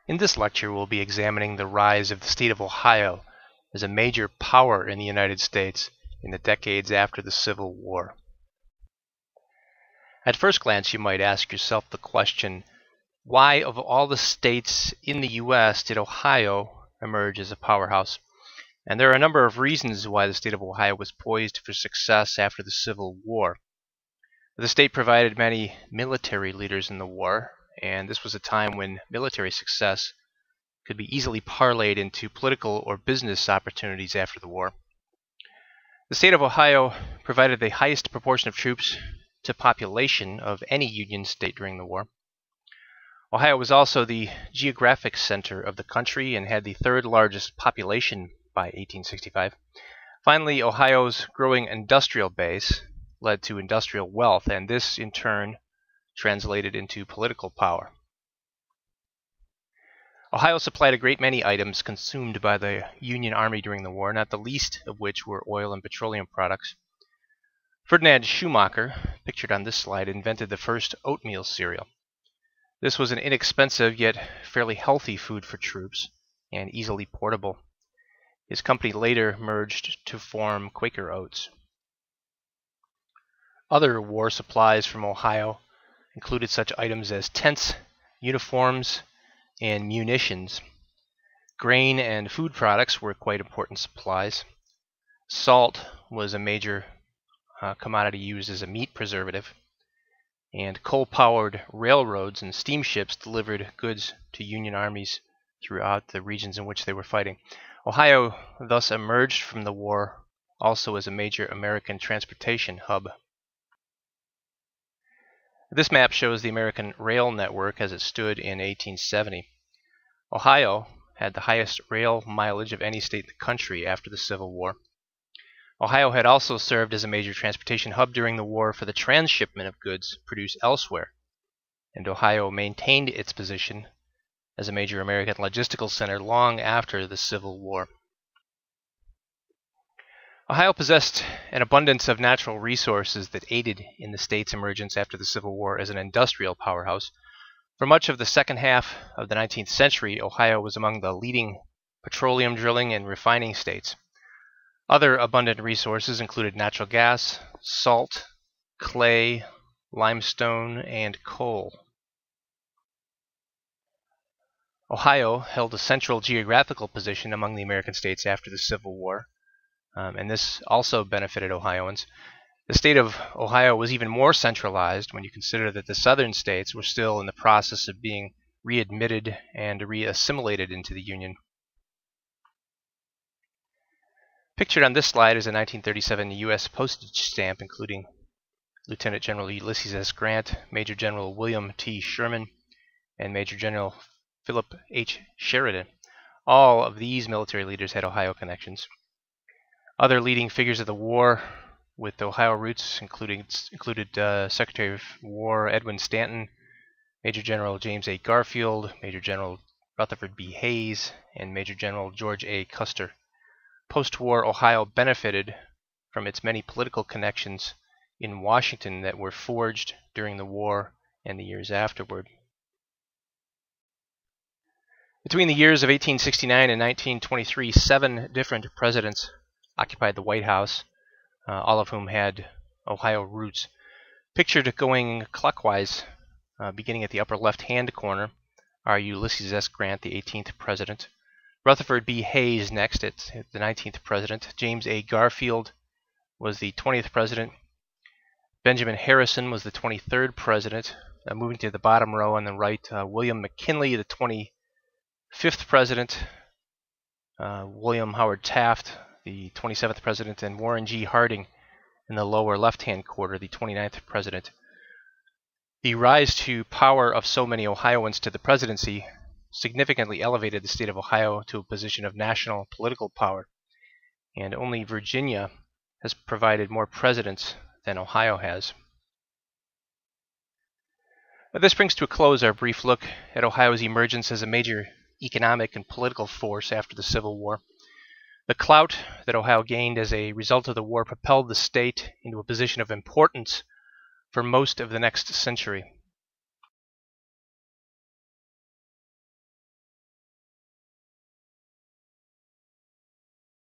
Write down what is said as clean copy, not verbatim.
In this lecture, we'll be examining the rise of the state of Ohio as a major power in the United States in the decades after the Civil War. At first glance, you might ask yourself the question, why of all the states in the U.S. did Ohio emerge as a powerhouse? And there are a number of reasons why the state of Ohio was poised for success after the Civil War. The state provided many military leaders in the war, and this was a time when military success could be easily parlayed into political or business opportunities after the war. The state of Ohio provided the highest proportion of troops to population of any Union state during the war. Ohio was also the geographic center of the country and had the third largest population by 1865. Finally, Ohio's growing industrial base led to industrial wealth, and this in turn translated into political power. Ohio supplied a great many items consumed by the Union Army during the war, not the least of which were oil and petroleum products. Ferdinand Schumacher, pictured on this slide, invented the first oatmeal cereal. This was an inexpensive yet fairly healthy food for troops and easily portable. His company later merged to form Quaker Oats. Other war supplies from Ohio included such items as tents, uniforms, and munitions. Grain and food products were quite important supplies. Salt was a major commodity used as a meat preservative, and coal-powered railroads and steamships delivered goods to Union armies throughout the regions in which they were fighting. Ohio thus emerged from the war also as a major American transportation hub. This map shows the American rail network as it stood in 1870. Ohio had the highest rail mileage of any state in the country after the Civil War. Ohio had also served as a major transportation hub during the war for the transshipment of goods produced elsewhere, and Ohio maintained its position as a major American logistical center long after the Civil War. Ohio possessed an abundance of natural resources that aided in the state's emergence after the Civil War as an industrial powerhouse. For much of the second half of the 19th century, Ohio was among the leading petroleum drilling and refining states. Other abundant resources included natural gas, salt, clay, limestone, and coal. Ohio held a central geographical position among the American states after the Civil War, and this also benefited Ohioans. The state of Ohio was even more centralized when you consider that the southern states were still in the process of being readmitted and reassimilated into the Union. Pictured on this slide is a 1937 U.S. postage stamp including Lieutenant General Ulysses S. Grant, Major General William T. Sherman, and Major General Philip H. Sheridan. All of these military leaders had Ohio connections. Other leading figures of the war with Ohio roots included Secretary of War Edwin Stanton, Major General James A. Garfield, Major General Rutherford B. Hayes, and Major General George A. Custer. Post-war Ohio benefited from its many political connections in Washington that were forged during the war and the years afterward. Between the years of 1869 and 1923, 7 different presidents occupied the White House, all of whom had Ohio roots. Pictured going clockwise, beginning at the upper left-hand corner, are Ulysses S. Grant, the 18th president, Rutherford B. Hayes next, at the 19th president, James A. Garfield was the 20th president, Benjamin Harrison was the 23rd president. Moving to the bottom row on the right, William McKinley, the 25th president, William Howard Taft, the 27th president, and Warren G. Harding in the lower left-hand corner, the 29th president. The rise to power of so many Ohioans to the presidency significantly elevated the state of Ohio to a position of national political power, and only Virginia has provided more presidents than Ohio has. This brings to a close our brief look at Ohio's emergence as a major economic and political force after the Civil War. The clout that Ohio gained as a result of the war propelled the state into a position of importance for most of the next century.